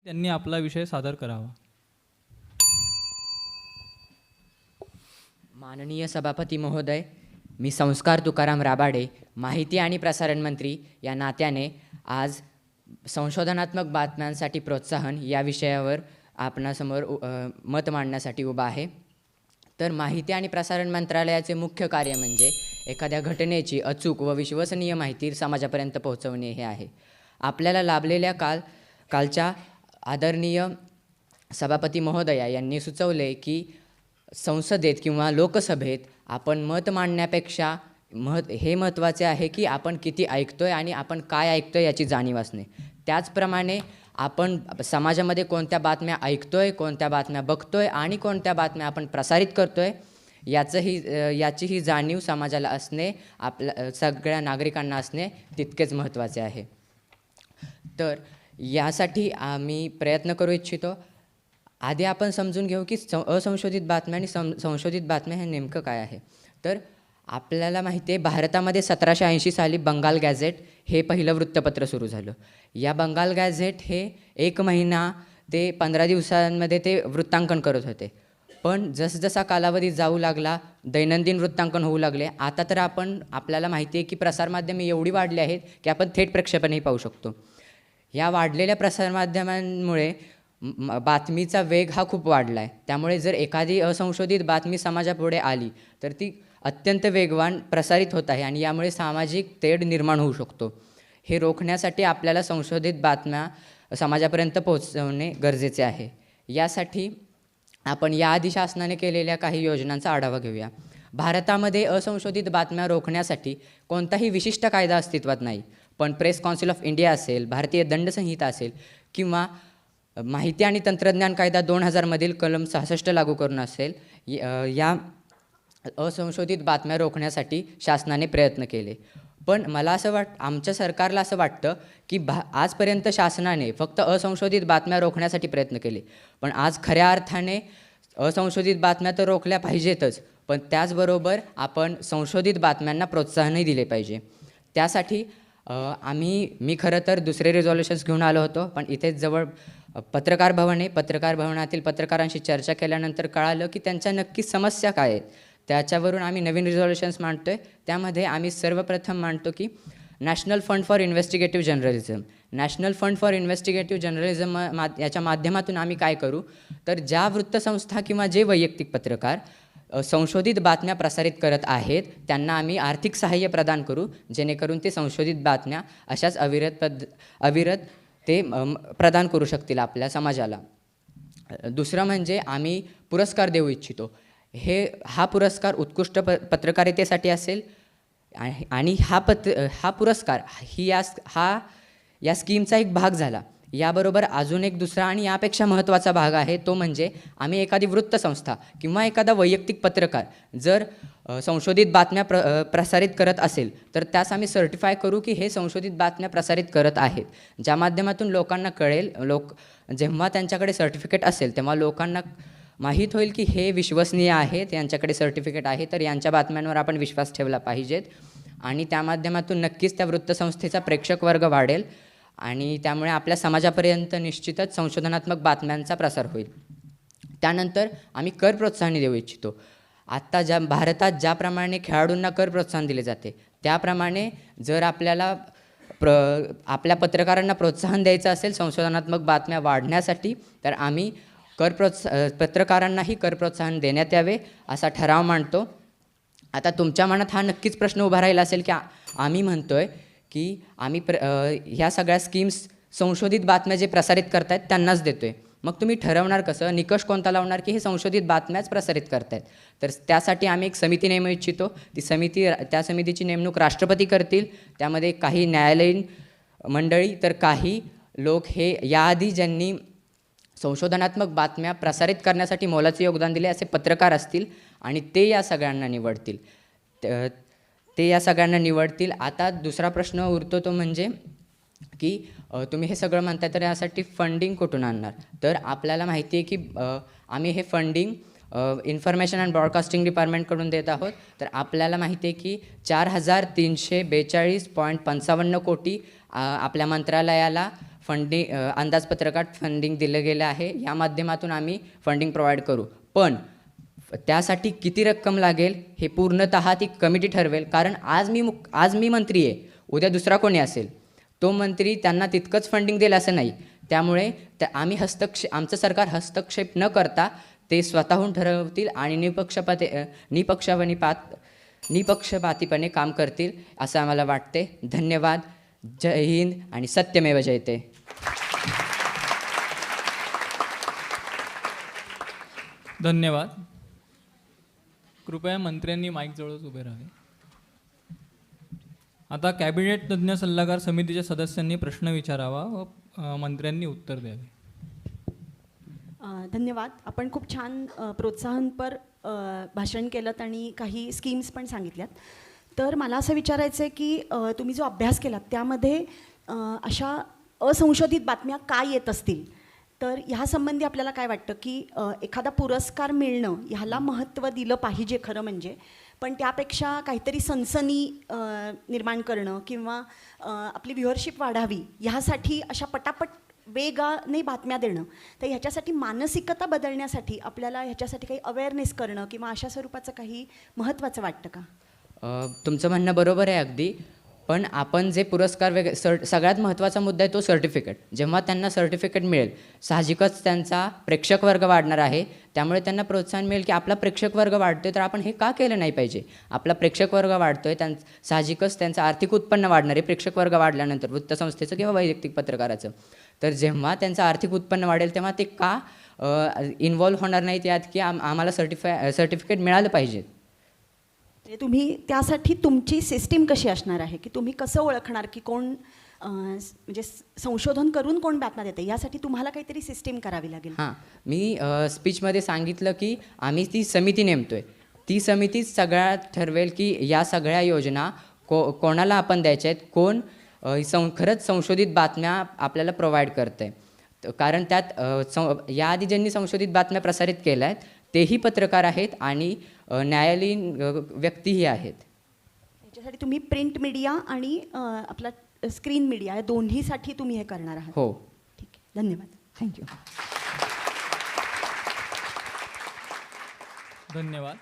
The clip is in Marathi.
त्यांनी आपला विषय सादर करावा. माननीय सभापती महोदय, मी संस्कार तुकाराम राबाडे, माहिती आणि प्रसारण मंत्री या नात्याने आज संशोधनात्मक बातम्यांसाठी प्रोत्साहन या विषयावर आपणासमोर मत मांडण्यासाठी उभा आहे. तर माहिती आणि प्रसारण मंत्रालयाचे मुख्य कार्य म्हणजे एखाद्या घटनेची अचूक व विश्वसनीय माहिती समाजापर्यंत पोहोचवणे हे आहे. आपल्याला लाभलेल्या कालच्या आदरणीय सभापती महोदया यांनी सुचवले की संसदेत किंवा लोकसभेत आपण मत मांडण्यापेक्षा हे महत्त्वाचे आहे की आपण किती ऐकतोय आणि आपण काय ऐकतोय याची जाणीव असणे. त्याचप्रमाणे आपण समाजामध्ये कोणत्या बातम्या ऐकतोय, कोणत्या बातम्या बघतोय आणि कोणत्या बातम्या आपण प्रसारित करतोय याचीही जाणीव समाजाला असणे, आपल्या सगळ्या नागरिकांना असणे तितकेच महत्त्वाचे आहे. तर यासाठी आम्ही प्रयत्न करू इच्छितो. आधी आपण समजून घेऊ की असंशोधित बातम्या आणि संशोधित बातम्या हे नेमकं काय आहे. तर आपल्याला माहिती आहे, भारतामध्ये 1780 साली बंगाल गॅझेट हे पहिलं वृत्तपत्र सुरू झालं. या बंगाल गॅझेट हे 1 महिना ते 15 दिवसांमध्ये ते वृत्तांकन करत होते. पण जसजसा कालावधी जाऊ लागला, दैनंदिन वृत्तांकन होऊ लागले. आता तर आपल्याला माहिती आहे की प्रसारमाध्यमे एवढी वाढली आहेत की आपण थेट प्रक्षेपणही पाहू शकतो. या वाढलेल्या प्रसारमाध्यमांमुळे बातमीचा वेग हा खूप वाढला आहे. त्यामुळे जर एखादी असंशोधित बातमी समाजापुढे आली तर ती अत्यंत वेगवान प्रसारित होत आहे आणि यामुळे सामाजिक तेढ निर्माण होऊ शकतो. हे रोखण्यासाठी आपल्याला संशोधित बातम्या समाजापर्यंत पोहोचवणे गरजेचे आहे. यासाठी आपण याआधी शासनाने केलेल्या काही योजनांचा आढावा घेऊया. भारतामध्ये असंशोधित बातम्या रोखण्यासाठी कोणताही विशिष्ट कायदा अस्तित्वात नाही. पण प्रेस काउन्सिल ऑफ इंडिया असेल, भारतीय दंड संहिता असेल किंवा माहिती आणि तंत्रज्ञान कायदा 2000 मधील कलम 66 लागू करून असेल, या असंशोधित बातम्या रोखण्यासाठी शासनाने प्रयत्न केले. पण मला आमच्या सरकारला असं वाटतं की आजपर्यंत शासनाने फक्त असंशोधित बातम्या रोखण्यासाठी प्रयत्न केले. पण आज खऱ्या अर्थाने असंशोधित बातम्या तर रोखल्या पाहिजेतच, पण त्याचबरोबर आपण संशोधित बातम्यांना प्रोत्साहनही दिले पाहिजे. त्यासाठी मी खरं तर दुसरे रिझॉल्युशन्स घेऊन आलो होतो. पण इथेच जवळ पत्रकार भवन आहे. पत्रकार भवनातील पत्रकारांशी चर्चा केल्यानंतर कळालं की त्यांच्या नक्की समस्या काय आहेत. त्याच्यावरून आम्ही नवीन रिझॉल्युशन्स मांडतो आहे. त्यामध्ये आम्ही सर्वप्रथम मांडतो की national fund for investigative journalism. National fund for investigative journalism याच्या माध्यमातून आम्ही काय करू, तर ज्या वृत्तसंस्था किंवा जे वैयक्तिक पत्रकार संशोधित बातम्या प्रसारित करत आहेत त्यांना आम्ही आर्थिक सहाय्य प्रदान करू, जेणेकरून ते संशोधित बातम्या अशाच अविरत ते प्रदान करू शकतील आपल्या समाजाला. दुसरं म्हणजे आम्ही पुरस्कार देऊ इच्छितो. हा पुरस्कार उत्कृष्ट पत्रकारितेसाठी असेल आणि हा पुरस्कार या स्कीमचा एक भाग झाला. याबरोबर अजून एक दुसरा आणि यापेक्षा महत्त्वाचा भाग आहे, तो म्हणजे आम्ही एखादी वृत्तसंस्था किंवा एखादा वैयक्तिक पत्रकार जर संशोधित बातम्या प्रसारित करत असेल तर त्यास आम्ही सर्टिफाय करू की हे संशोधित बातम्या प्रसारित करत आहेत, ज्या माध्यमातून लोकांना कळेल. जेव्हा त्यांच्याकडे सर्टिफिकेट असेल तेव्हा लोकांना माहीत होईल की हे विश्वसनीय आहेत, यांच्याकडे सर्टिफिकेट आहे, तर यांच्या बातम्यांवर आपण विश्वास ठेवला पाहिजेत. आणि त्या माध्यमातून नक्कीच त्या वृत्तसंस्थेचा प्रेक्षक वर्ग वाढेल आणि त्यामुळे आपल्या समाजापर्यंत निश्चितच संशोधनात्मक बातम्यांचा प्रसार होईल. त्यानंतर आम्ही कर प्रोत्साहन देऊ इच्छितो. आत्ता भारतात ज्याप्रमाणे खेळाडूंना कर प्रोत्साहन दिले जाते, त्याप्रमाणे जर आपल्याला आपल्या पत्रकारांना प्रोत्साहन द्यायचं असेल संशोधनात्मक बातम्या वाढण्यासाठी, तर आम्ही पत्रकारांनाही कर प्रोत्साहन देण्यात यावे असा ठराव मांडतो. आता तुमच्या मनात हा नक्कीच प्रश्न उभा राहिला असेल की आम्ही म्हणतोय की आम्ही ह्या सगळ्या स्कीम्स संशोधित बातम्या जे प्रसारित करतायत त्यांनाच देतोय, मग तुम्ही ठरवणार कसं, निकष कोणता लावणार की हे संशोधित बातम्याच प्रसारित करतायत. तर त्यासाठी आम्ही एक समिती नेमू इच्छितो. त्या समितीची नेमणूक राष्ट्रपती करतील. त्यामध्ये काही न्यायालयीन मंडळी तर काही लोक हे याआधी ज्यांनी संशोधनात्मक बातम्या प्रसारित करण्यासाठी मोलाचे योगदान दिले असे पत्रकार असतील आणि ते या सगळ्यांना निवडतील. आता दुसरा प्रश्न उरतो तो म्हणजे की तुम्ही हे सगळं म्हणताय तर यासाठी फंडिंग कुठून आणणार. तर आपल्याला माहिती आहे की आम्ही हे फंडिंग इन्फॉर्मेशन अँड ब्रॉडकास्टिंग डिपार्टमेंटकडून देत आहोत. तर आपल्याला माहिती आहे की 4342.55 कोटी आपल्या मंत्रालयाला अंदाजपत्रकात फंडिंग दिलं गेलं आहे. या माध्यमातून आम्ही फंडिंग प्रोव्हाइड करू. पण त्यासाठी किती रक्कम लागेल हे पूर्णतः ती कमिटी ठरवेल. कारण आज मी मंत्री आहे, उद्या दुसरा कोणी असेल, तो मंत्री त्यांना तितकंच फंडिंग देईल असं नाही. त्यामुळे आमचं सरकार हस्तक्षेप न करता ते स्वतःहून ठरवतील आणि निपक्षपातीपणे काम करतील असं आम्हाला वाटते. धन्यवाद. जय हिंद आणि सत्यमेव जयते. धन्यवाद. कृपया मंत्र्यांनी माईक जवळच उभे राहावे. आता कॅबिनेट तज्ज्ञ सल्लागार समितीच्या सदस्यांनी प्रश्न विचारावा व मंत्र्यांनी उत्तर द्यावे. धन्यवाद. आपण खूप छान प्रोत्साहनपर भाषण केलं आणि काही स्कीम्स पण सांगितल्यात. तर मला असं विचारायचं आहे की तुम्ही जो अभ्यास केलात त्यामध्ये अशा असंशोधित बातम्या काय येत असतील, तर ह्यासंबंधी आपल्याला काय वाटतं की एखादा पुरस्कार मिळणं ह्याला महत्त्व दिलं पाहिजे खरं म्हणजे, पण त्यापेक्षा काहीतरी सनसनी निर्माण करणं किंवा आपली व्ह्युअरशिप वाढावी ह्यासाठी अशा पटापट वेगाने बातम्या देणं, तर ह्याच्यासाठी मानसिकता बदलण्यासाठी आपल्याला ह्याच्यासाठी काही अवेअरनेस करणं किंवा अशा स्वरूपाचं काही महत्त्वाचं वाटतं का? तुमचं म्हणणं बरोबर आहे अगदी. पण आपण जे पुरस्कार सगळ्यात महत्त्वाचा मुद्दा आहे तो सर्टिफिकेट. जेव्हा त्यांना सर्टिफिकेट मिळेल, साहजिकच त्यांचा प्रेक्षक वर्ग वाढणार आहे. त्यामुळे त्यांना प्रोत्साहन मिळेल की आपला प्रेक्षक वर्ग वाढतोय, तर आपण हे का केलं नाही पाहिजे. आपला प्रेक्षक वर्ग वाढतोय, साहजिकच त्यांचं आर्थिक उत्पन्न वाढणार आहे. प्रेक्षक वर्ग वाढल्यानंतर वृत्तसंस्थेचं किंवा वैयक्तिक पत्रकाराचं, तर जेव्हा त्यांचं आर्थिक उत्पन्न वाढेल तेव्हा ते का इन्व्हॉल्व्ह होणार नाहीत यात की आम्हाला सर्टिफिकेट मिळालं पाहिजे. तुम्ही त्यासाठी तुमची सिस्टीम कशी असणार आहे की तुम्ही कसं ओळखणार की कोण म्हणजे संशोधन करून कोण बातम्या देते, यासाठी तुम्हाला काहीतरी सिस्टीम करावी लागेल. हां, मी स्पीचमध्ये सांगितलं की आम्ही ती समिती नेमतोय. ती समितीच सगळ्यात ठरवेल की या सगळ्या योजना कोणाला आपण द्यायच्या आहेत, कोण खरंच संशोधित बातम्या आपल्याला प्रोव्हाइड करतं आहे. कारण त्यात याआधी ज्यांनी संशोधित बातम्या प्रसारित केल्या आहेत तेही पत्रकार आहेत आणि न्यायालयीन व्यक्तीही आहेत. याच्यासाठी तुम्ही प्रिंट मीडिया आणि आपला स्क्रीन मीडिया या दोन्हीसाठी तुम्ही हे करणार आहात? हो. ठीक आहे, धन्यवाद. थँक्यू. धन्यवाद.